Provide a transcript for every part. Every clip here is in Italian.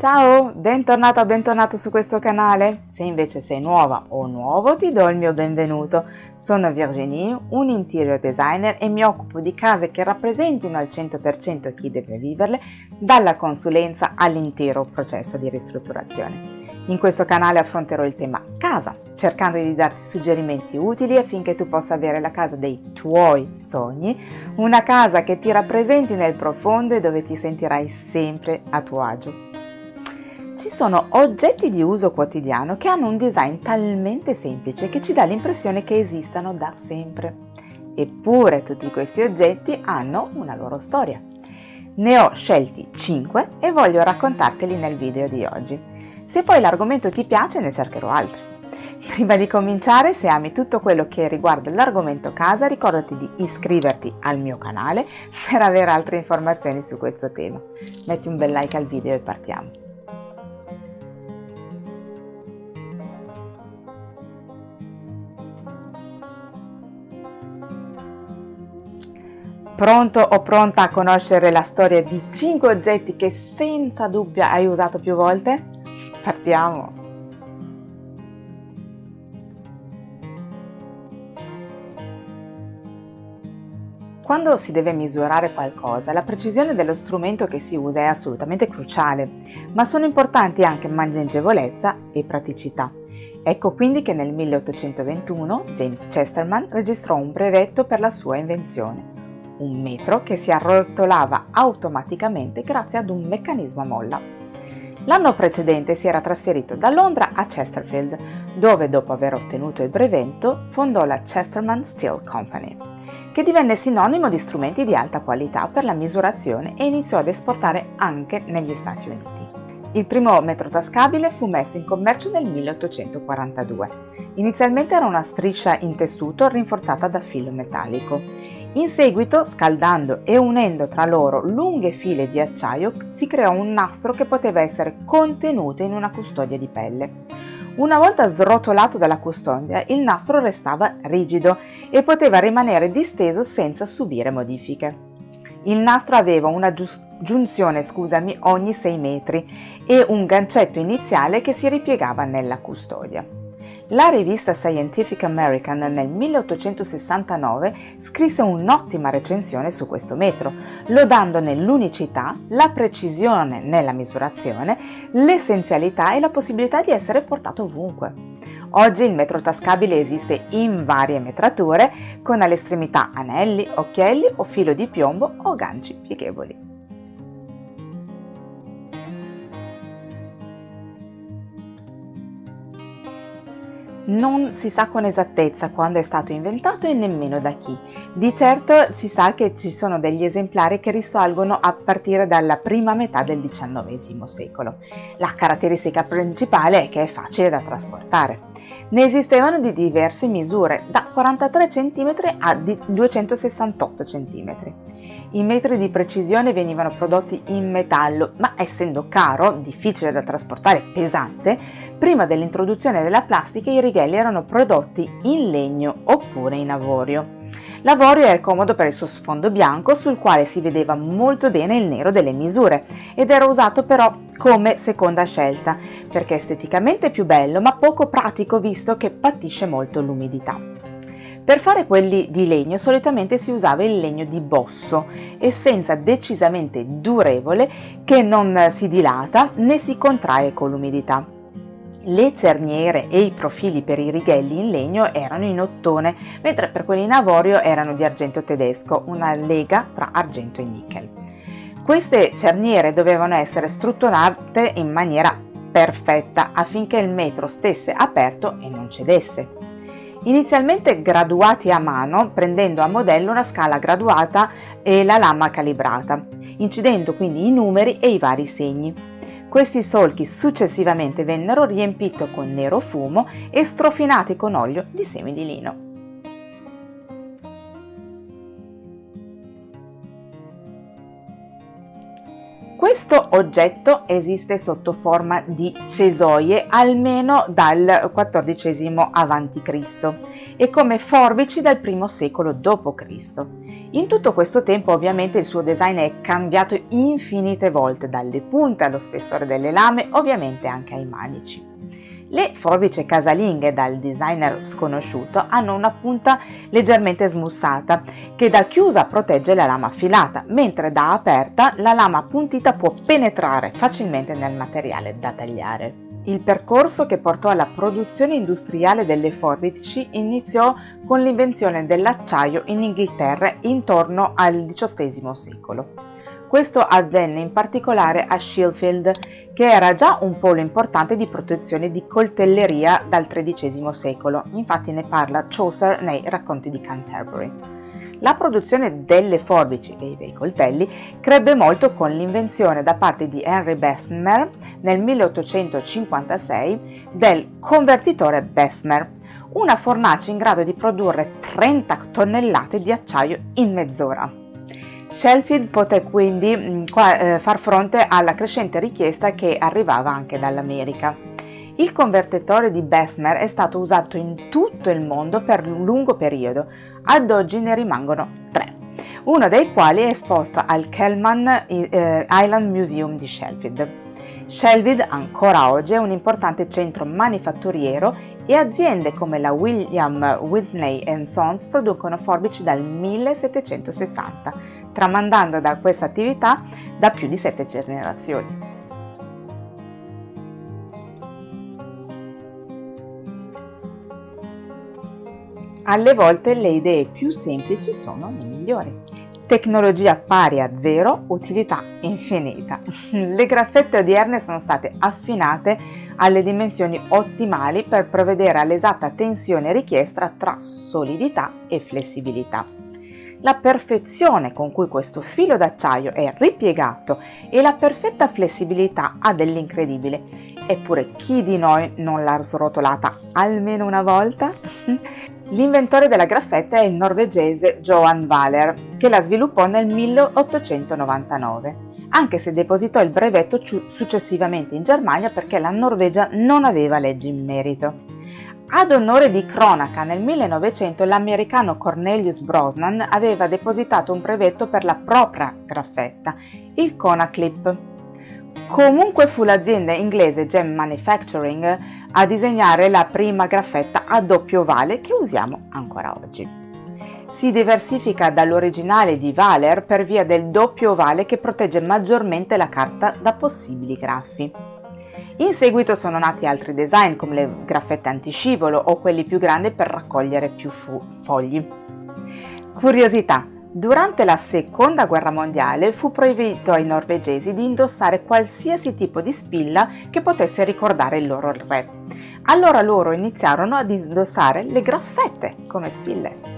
Ciao, bentornata o bentornato su questo canale. Se invece sei nuova o nuovo ti do il mio benvenuto. Sono Virginie, un interior designer e mi occupo di case che rappresentino al 100% chi deve viverle, dalla consulenza all'intero processo di ristrutturazione. In questo canale affronterò il tema casa, cercando di darti suggerimenti utili affinché tu possa avere la casa dei tuoi sogni, una casa che ti rappresenti nel profondo e dove ti sentirai sempre a tuo agio. Ci sono oggetti di uso quotidiano che hanno un design talmente semplice che ci dà l'impressione che esistano da sempre. Eppure tutti questi oggetti hanno una loro storia. Ne ho scelti 5 e voglio raccontarteli nel video di oggi. Se poi l'argomento ti piace ne cercherò altri. Prima di cominciare, se ami tutto quello che riguarda l'argomento casa, ricordati di iscriverti al mio canale per avere altre informazioni su questo tema. Metti un bel like al video e partiamo. Pronto o pronta a conoscere la storia di 5 oggetti che senza dubbio hai usato più volte? Partiamo! Quando si deve misurare qualcosa, la precisione dello strumento che si usa è assolutamente cruciale, ma sono importanti anche maneggevolezza e praticità. Ecco quindi che nel 1821 James Chesterman registrò un brevetto per la sua invenzione. Un metro che si arrotolava automaticamente grazie ad un meccanismo a molla. L'anno precedente si era trasferito da Londra a Chesterfield, dove dopo aver ottenuto il brevetto fondò la Chesterman Steel Company, che divenne sinonimo di strumenti di alta qualità per la misurazione e iniziò ad esportare anche negli Stati Uniti. Il primo metro tascabile fu messo in commercio nel 1842. Inizialmente era una striscia in tessuto rinforzata da filo metallico. In seguito, scaldando e unendo tra loro lunghe file di acciaio, si creò un nastro che poteva essere contenuto in una custodia di pelle. Una volta srotolato dalla custodia, il nastro restava rigido e poteva rimanere disteso senza subire modifiche. Il nastro aveva una giunzione ogni 6 metri e un gancetto iniziale che si ripiegava nella custodia. La rivista Scientific American nel 1869 scrisse un'ottima recensione su questo metro, lodandone l'unicità, la precisione nella misurazione, l'essenzialità e la possibilità di essere portato ovunque. Oggi il metro tascabile esiste in varie metrature, con all'estremità anelli, occhielli o filo di piombo o ganci pieghevoli. Non si sa con esattezza quando è stato inventato e nemmeno da chi. Di certo si sa che ci sono degli esemplari che risalgono a partire dalla prima metà del XIX secolo. La caratteristica principale è che è facile da trasportare. Ne esistevano di diverse misure, da 43 cm a 268 cm. I metri di precisione venivano prodotti in metallo, ma essendo caro, difficile da trasportare, pesante, prima dell'introduzione della plastica i righelli erano prodotti in legno oppure in avorio. L'avorio è comodo per il suo sfondo bianco sul quale si vedeva molto bene il nero delle misure ed era usato però come seconda scelta perché esteticamente è più bello ma poco pratico visto che patisce molto l'umidità. Per fare quelli di legno solitamente si usava il legno di bosso, essenza decisamente durevole che non si dilata né si contrae con l'umidità. Le cerniere e i profili per i righelli in legno erano in ottone, mentre per quelli in avorio erano di argento tedesco, una lega tra argento e nickel. Queste cerniere dovevano essere strutturate in maniera perfetta affinché il metro stesse aperto e non cedesse. Inizialmente graduati a mano, prendendo a modello una scala graduata e la lama calibrata, incidendo quindi i numeri e i vari segni. Questi solchi successivamente vennero riempiti con nero fumo e strofinati con olio di semi di lino. Questo oggetto esiste sotto forma di cesoie almeno dal XIV a.C. e come forbici dal I secolo d.C. In tutto questo tempo ovviamente il suo design è cambiato infinite volte, dalle punte allo spessore delle lame, ovviamente anche ai manici. Le forbici casalinghe dal designer sconosciuto hanno una punta leggermente smussata che da chiusa protegge la lama affilata, mentre da aperta la lama appuntita può penetrare facilmente nel materiale da tagliare. Il percorso che portò alla produzione industriale delle forbici iniziò con l'invenzione dell'acciaio in Inghilterra intorno al XVIII secolo. Questo avvenne in particolare a Sheffield, che era già un polo importante di produzione di coltelleria dal XIII secolo, infatti ne parla Chaucer nei Racconti di Canterbury. La produzione delle forbici e dei coltelli crebbe molto con l'invenzione da parte di Henry Bessemer nel 1856 del convertitore Bessemer, una fornace in grado di produrre 30 tonnellate di acciaio in mezz'ora. Sheffield poté quindi far fronte alla crescente richiesta che arrivava anche dall'America. Il convertitore di Bessemer è stato usato in tutto il mondo per un lungo periodo, ad oggi ne rimangono 3, uno dei quali è esposto al Kelman Island Museum di Sheffield. Sheffield ancora oggi è un importante centro manifatturiero e aziende come la William Whitney Sons producono forbici dal 1760, tramandando da questa attività da più di 7 generazioni. Alle volte le idee più semplici sono le migliori. Tecnologia pari a zero, utilità infinita. Le graffette odierne sono state affinate alle dimensioni ottimali per provvedere all'esatta tensione richiesta tra solidità e flessibilità. La perfezione con cui questo filo d'acciaio è ripiegato e la perfetta flessibilità ha dell'incredibile. Eppure chi di noi non l'ha srotolata almeno una volta? L'inventore della graffetta è il norvegese Johan Vaaler, che la sviluppò nel 1899, anche se depositò il brevetto successivamente in Germania perché la Norvegia non aveva leggi in merito. Ad onore di cronaca, nel 1900 l'americano Cornelius Brosnan aveva depositato un brevetto per la propria graffetta, il Konaclip. Comunque fu l'azienda inglese Gem Manufacturing a disegnare la prima graffetta a doppio ovale che usiamo ancora oggi. Si diversifica dall'originale di Vaaler per via del doppio ovale che protegge maggiormente la carta da possibili graffi. In seguito sono nati altri design come le graffette antiscivolo o quelli più grandi per raccogliere più fogli. Curiosità: durante la Seconda Guerra Mondiale fu proibito ai norvegesi di indossare qualsiasi tipo di spilla che potesse ricordare il loro re. Allora loro iniziarono ad indossare le graffette come spille.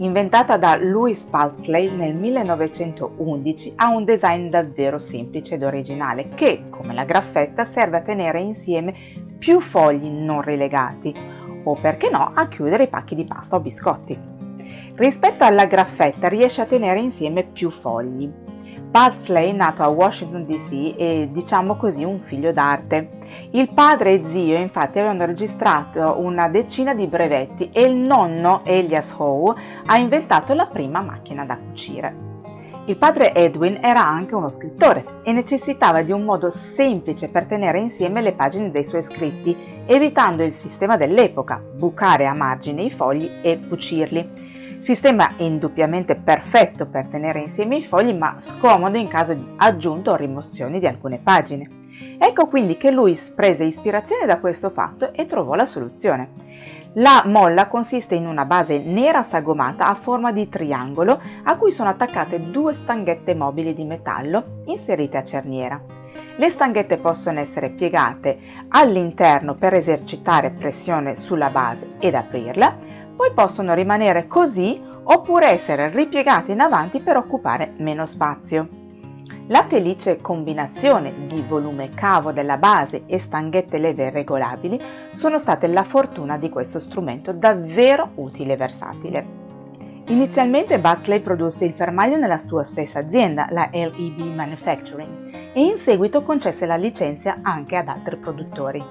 Inventata da Louis Paisley nel 1911, ha un design davvero semplice ed originale che, come la graffetta, serve a tenere insieme più fogli non rilegati o, perché no, a chiudere i pacchi di pasta o biscotti. Rispetto alla graffetta riesce a tenere insieme più fogli. Paisley, nato a Washington DC, è diciamo così un figlio d'arte. Il padre e zio infatti avevano registrato una decina di brevetti e il nonno, Elias Howe, ha inventato la prima macchina da cucire. Il padre Edwin era anche uno scrittore e necessitava di un modo semplice per tenere insieme le pagine dei suoi scritti, evitando il sistema dell'epoca, bucare a margine i fogli e cucirli. Sistema indubbiamente perfetto per tenere insieme i fogli, ma scomodo in caso di aggiunta o rimozione di alcune pagine. Ecco quindi che lui prese ispirazione da questo fatto e trovò la soluzione. La molla consiste in una base nera sagomata a forma di triangolo a cui sono attaccate 2 stanghette mobili di metallo inserite a cerniera. Le stanghette possono essere piegate all'interno per esercitare pressione sulla base ed aprirla, poi possono rimanere così oppure essere ripiegate in avanti per occupare meno spazio. La felice combinazione di volume cavo della base e stanghette leve regolabili sono state la fortuna di questo strumento davvero utile e versatile. Inizialmente Batsley produsse il fermaglio nella sua stessa azienda, la LEB Manufacturing, e in seguito concesse la licenza anche ad altri produttori.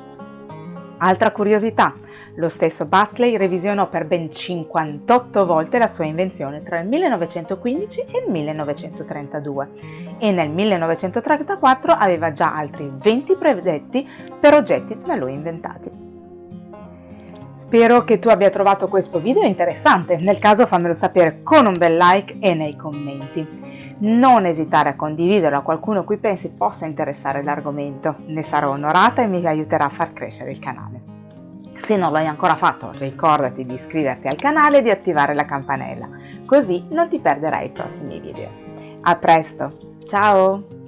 Altra curiosità, lo stesso Batsley revisionò per ben 58 volte la sua invenzione tra il 1915 e il 1932 e nel 1934 aveva già altri 20 brevetti per oggetti da lui inventati. Spero che tu abbia trovato questo video interessante, nel caso fammelo sapere con un bel like e nei commenti. Non esitare a condividerlo a qualcuno a cui pensi possa interessare l'argomento, ne sarò onorata e mi aiuterà a far crescere il canale. Se non l'hai ancora fatto, ricordati di iscriverti al canale e di attivare la campanella, così non ti perderai i prossimi video. A presto, ciao!